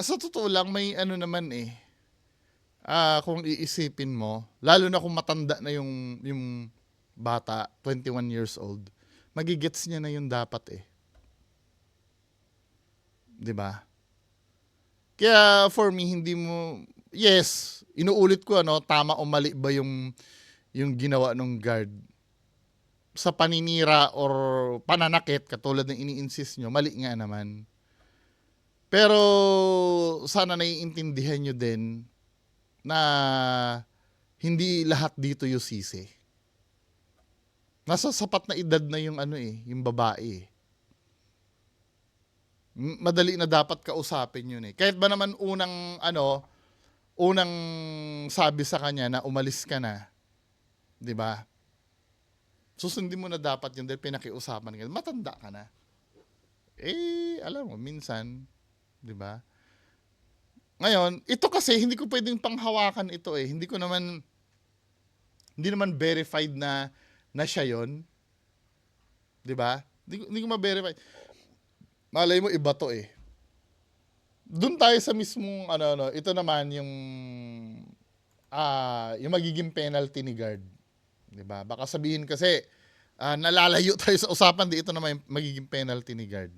Sa totoo lang, may naman kung iisipin mo, lalo na kung matanda na yung bata, 21 years old, magigets niya na yung dapat 'Di ba? Kaya for me, hindi mo, yes, inuulit ko tama o mali ba yung ginawa ng guard sa paninira or pananakit katulad ng ini-insist nyo, mali nga naman. Pero sana naiintindihan nyo din na hindi lahat dito yung sisi. Nasa sapat na edad na yung yung babae. Madali na dapat kausapin yun Kahit ba naman unang sabi sa kanya na umalis ka na, 'di ba? Susundin mo na dapat yun dahil pinakiusapan ka. Matanda ka na. Alam mo, minsan, 'di ba? Ngayon, ito kasi hindi ko pwedeng panghawakan ito Hindi ko naman Hindi naman verified na siya 'yon. 'Di ba? Hindi ko ma-verify. Malay mo iba to eh. Doon tayo sa mismong ito naman yung magiging penalty ni guard. 'Di ba? Baka sabihin kasi nalalayo tayo sa usapan, ito naman yung magiging penalty ni guard.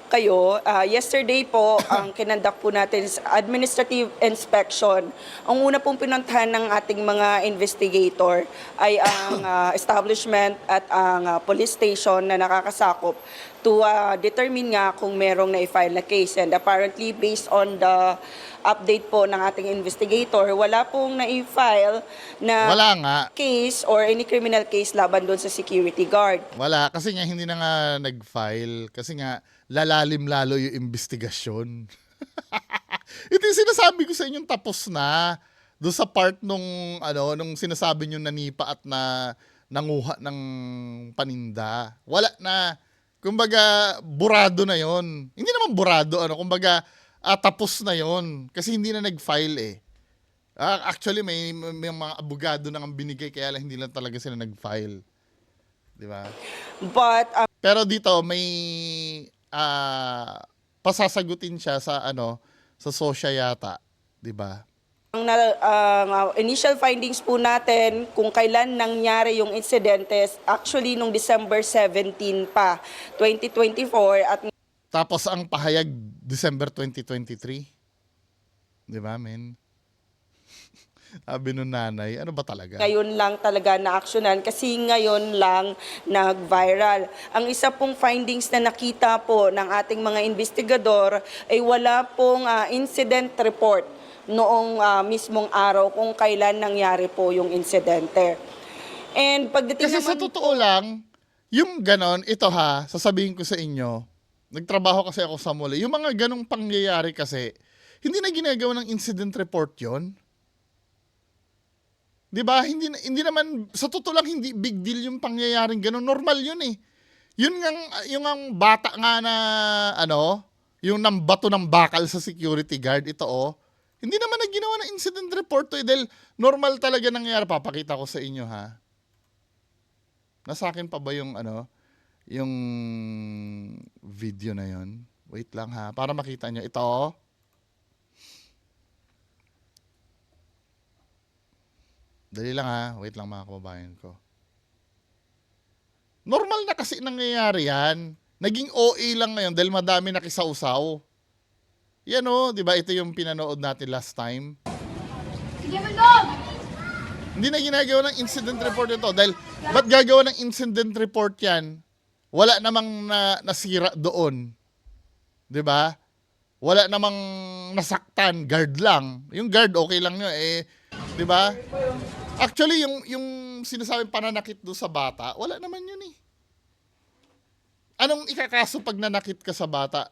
Kayo, yesterday po, ang kinandak po natin is administrative inspection. Ang una pong pinuntahan ng ating mga investigator ay ang establishment at ang police station na nakakasakop to determine nga kung merong na-file na case. And apparently, based on the update po ng ating investigator, wala pong na-file na Wala nga. case or any criminal case laban doon sa security guard. Wala. Kasi nga hindi na nga nag-file. Kasi nga lalalim lalo yung investigasyon. Ito yung sinasabi ko sa inyong tapos na. Doon sa part nung sinasabi nyo nanipa at nanguha ng paninda. Wala na. Kumbaga, burado na yon. Hindi naman burado. Kumbaga, tapos na yon. Kasi hindi na nag-file eh. Actually, may mga abogado na ang binigay kaya lang hindi lang talaga sila nag-file. Di ba? But Pero dito may pasasagutin siya sa sa SOSYA yata, 'di ba? ang initial findings po natin kung kailan nangyari yung insidente, actually nung December 17 pa, 2024 at Tapos ang pahayag December 2023. 'Di ba, men? Sabi nung nanay, ano ba talaga? ngayon lang talaga na-actionan kasi ngayon lang nag-viral. Ang isa pong findings na nakita po ng ating mga investigador ay wala pong incident report noong mismong araw kung kailan nangyari po yung insidente. And pagdating Kasi sa naman totoo lang, yung ganon, ito sasabihin ko sa inyo, nagtrabaho kasi ako sa mall. Yung mga ganong pangyayari kasi, hindi na ginagawa ng incident report yon. 'Di ba? Hindi naman sa totoo lang hindi big deal yung pangyayaring ganun. Normal 'yun eh. Yung ang bata nga na yung nambato ng bakal sa security guard ito hindi naman na ginawa ng incident report to dahil normal talaga nangyari. Papakita ko sa inyo Nasa akin pa ba yung yung video na 'yon? Wait lang para makita nyo ito. Dali lang wait lang mga kababayan ko. Normal na kasi nangyayari yan. Naging OA lang ngayon dahil madami nakisausaw. Yan 'di ba ito yung pinanood natin last time. Hindi na ginagawa ng incident report ito dahil ba't gagawa ng incident report yan? Wala namang nasira doon. 'Di ba? Wala namang nasaktan, guard lang. Yung guard okay lang 'yun 'di ba? Actually, yung sinasabing pananakit doon sa bata, wala naman yun eh. Anong ikakaso pag nanakit ka sa bata?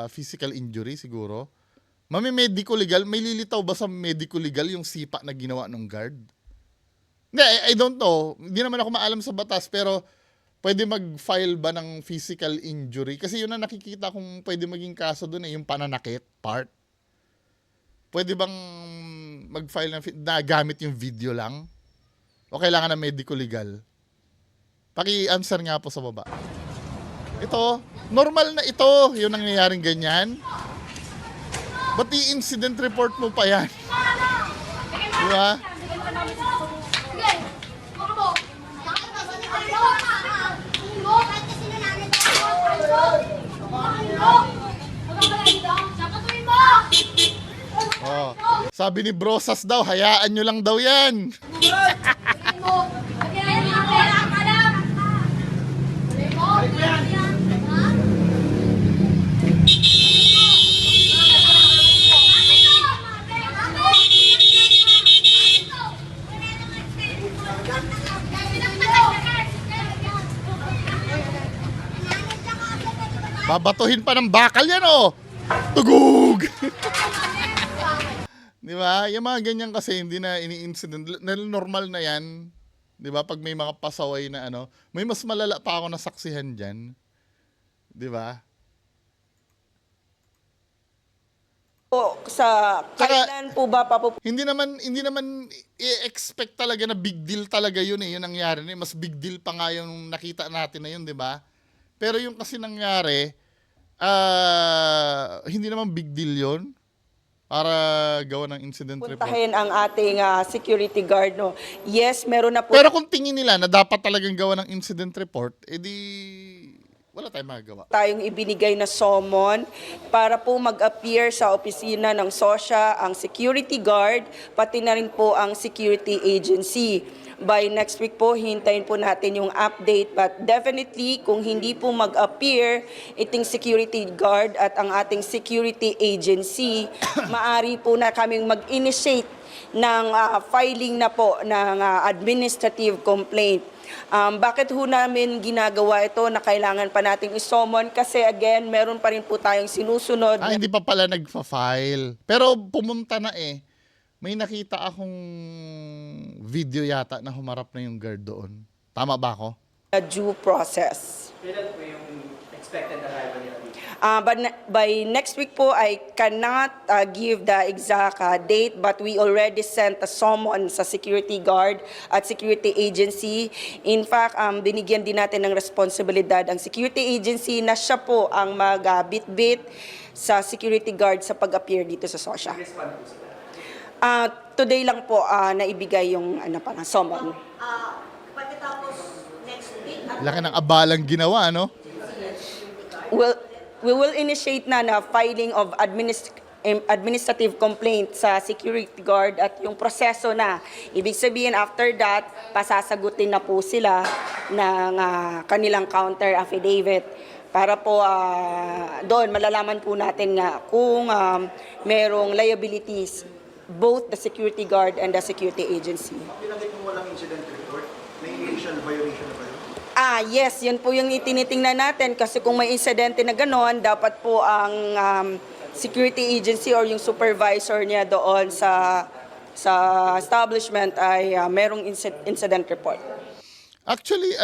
Physical injury siguro? Medical legal? May lilitaw ba sa medical legal yung sipa na ginawa ng guard? Hindi, I don't know. Hindi naman ako maalam sa batas, pero pwede mag-file ba ng physical injury? Kasi yun na nakikita kung pwede maging kaso doon yung pananakit part. Pwede bang mag-file na gamit yung video lang? O kailangan na medical legal? Paki-answer nga po sa baba. Ito, normal na ito, yung nangyayaring ganyan. Ba't i-incident report mo pa yan? Di ba? Sabi ni Brosas daw, hayaan nyo lang daw yan. Babatuhin pa ng bakal yan Tugug! Di ba? Yung mga ganyan kasi hindi na ini-incident. Normal na yan. Di ba? Pag may mga pasaway na may mas malala pa ako nasaksihan dyan. Di ba? Po, sa kailan po ba Hindi naman i-expect talaga na big deal talaga yun eh. Yun nangyari na yun. Mas big deal pa nga yung nakita natin na yun, di ba? Pero yung kasi nangyari, hindi naman big deal yun para gawa ng incident report. puntahin ang ating security guard, no? Yes, meron na po Pero kung tingin nila na dapat talagang gawa ng incident report, edi wala tayong magagawa. tayong ibinigay na summon para po mag-appear sa opisina ng SOSYA ang security guard, pati na rin po ang security agency. By next week po, hintayin po natin yung update. But definitely, kung hindi po mag-appear iting security guard at ang ating security agency, maari po na kaming mag-initiate ng filing na po ng administrative complaint. Bakit ho namin ginagawa ito na kailangan pa nating isomon? Kasi again, meron pa rin po tayong sinusunod. Hindi pa pala nagfa-file. Pero pumunta na eh. May nakita akong video yata na humarap na yung guard doon. Tama ba ako? Na due process. Kailan po yung expected arrival nila dito? By next week po, I cannot give the exact date, but we already sent a summon sa security guard at security agency. In fact, binigyan din natin ng responsibilidad ang security agency na siya po ang mag-bit-bit sa security guard sa pag-appear dito sa SOSYA. Respond po sila. Today lang po naibigay yung parang summon. Pagkatapos next week, Laki ng abalang ginawa, no? We will initiate na filing of administrative complaint sa security guard at yung proseso na. Ibig sabihin, after that, pasasagutin na po sila ng kanilang counter affidavit. Para po doon, malalaman po natin nga kung merong liabilities, both the security guard and the security agency. Pinagay kung walang incident report, may initial violation na ba yun? Yes, yun po yung itinitingnan natin kasi kung may insidente na gano'n, dapat po ang security agency or yung supervisor niya doon sa establishment ay merong incident report. Actually,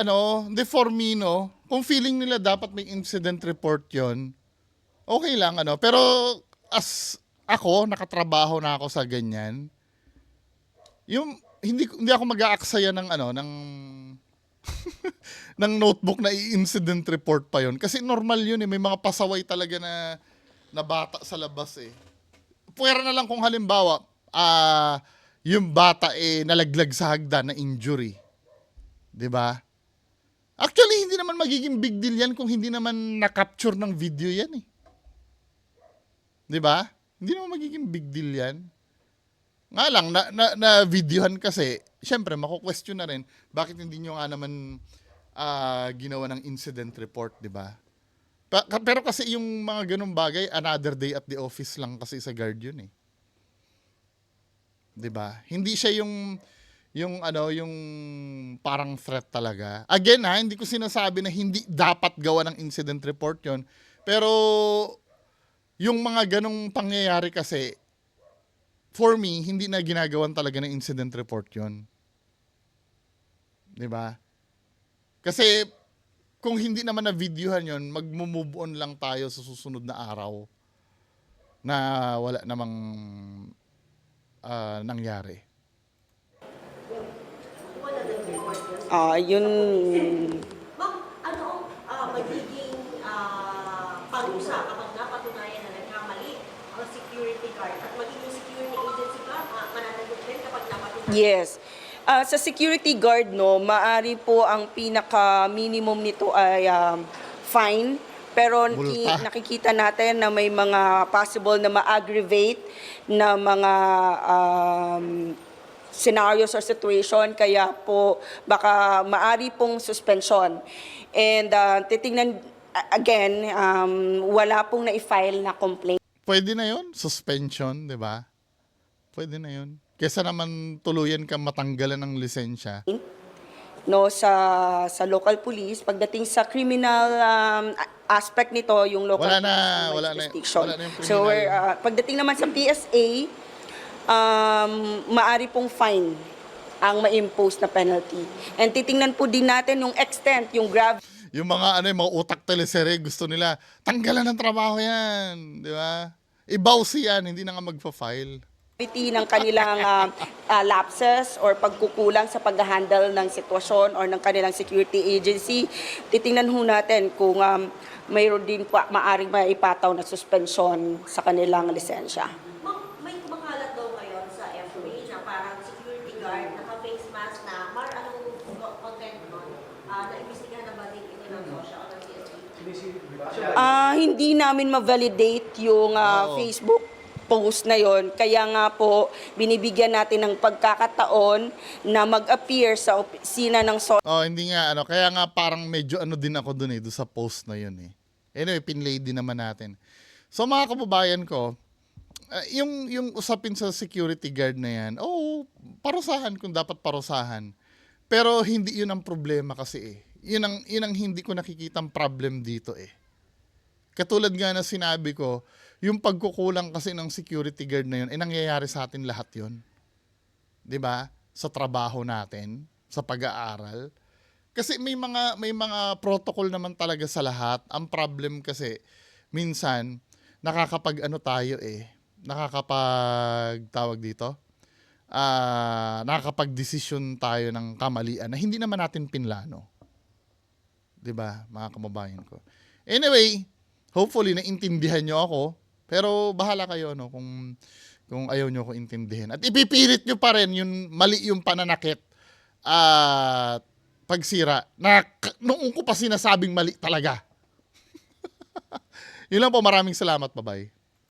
for me, no, kung feeling nila dapat may incident report yon, okay lang, Pero as ako, nakatrabaho na ako sa ganyan, yung, hindi ako mag-aaksaya ng, ng notebook na i-incident report pa yon. Kasi normal yun eh, may mga pasaway talaga na bata sa labas eh. Puwera na lang kung halimbawa, yung bata nalaglag sa hagdan na injury. 'Di ba? Actually, hindi naman magiging big deal yan kung hindi naman na-capture ng video yan eh. 'Di ba? Hindi naman magiging big deal yan. Nga lang, na-videohan kasi, syempre, mako-question na rin, bakit hindi nyo nga naman ginawa ng incident report, di ba? Pero kasi yung mga ganung bagay, another day at the office lang kasi sa guard yun eh. Di ba? Hindi siya yung parang threat talaga. Again hindi ko sinasabi na hindi dapat gawa ng incident report yon. Pero yung mga ganong pangyayari kasi, for me, hindi na ginagawan talaga ng incident report yon. Diba? Kasi, kung hindi naman na-videohan yon, mag-move on lang tayo sa susunod na araw na wala namang nangyari. Yun, ma'am, ano ang magiging parusa kapag napatunayan na nagkamali ang security guard at magiging security agency ba mananagot din kapag napatunayan? yes. Sa security guard, no, maari po ang pinaka-minimum nito ay fine. Pero Multa. nakikita natin na may mga possible na ma-aggravate na mga scenarios or situation, kaya po baka maari pong suspension. And titingnan, again, wala pong na-file na complaint. Pwede na yun, suspension, di ba? Pwede na yun. Kesa naman tuluyan ka matanggalan ng lisensya. No, sa local police, pagdating sa criminal aspect nito, yung local Wala na, police wala na, jurisdiction. wala na yung So criminal. pagdating naman sa PSA, maari pong fine ang ma-impose na penalty. And titingnan po din natin yung extent, yung gravity. Yung mga mga utak teleserye, gusto nila tanggalan ng trabaho yan, di ba? Bawsi yan, hindi na nga magpa-file. Ng kanilang lapses or pagkukulang sa pag-handle ng sitwasyon or ng kanilang security agency, titingnan ho natin kung mayroon din po maaring maipataw na suspensyon sa kanilang lisensya. Ma'am, may kumakalat daw ngayon sa FOA na parang security guard, naka-face mask na, anong content nun? Na-imbestigahan na ba din ito ng SOSHA o ng CSP? Hindi namin ma-validate yung Facebook post na yon. Kaya nga po, binibigyan natin ng pagkakataon na mag-appear sa opisina ng Hindi nga, kaya nga parang medyo din ako dun doon sa post na yun eh. Anyway, pinlay din naman natin. So mga kababayan ko, yung usapin sa security guard na yan, parusahan kung dapat parusahan. Pero hindi yun ang problema kasi eh. Yun ang hindi ko nakikitang problem dito eh. Katulad nga na sinabi ko, yung pagkukulang kasi ng security guard na yun, nangyayari sa atin lahat yun. 'Di ba? Sa trabaho natin, sa pag-aaral. Kasi may mga protocol naman talaga sa lahat. Ang problem kasi, minsan, nakakapag-desisyon tayo ng kamalian na hindi naman natin pinlano. 'Di ba, mga kababayan ko? Anyway, hopefully naintindihan nyo ako. Pero bahala kayo kung ayaw nyo ko intindihin. At ipipilit nyo pa rin yung mali yung pananakit at pagsira na noong ko pa sinasabing mali talaga. Yun lang po, maraming salamat. Bye-bye.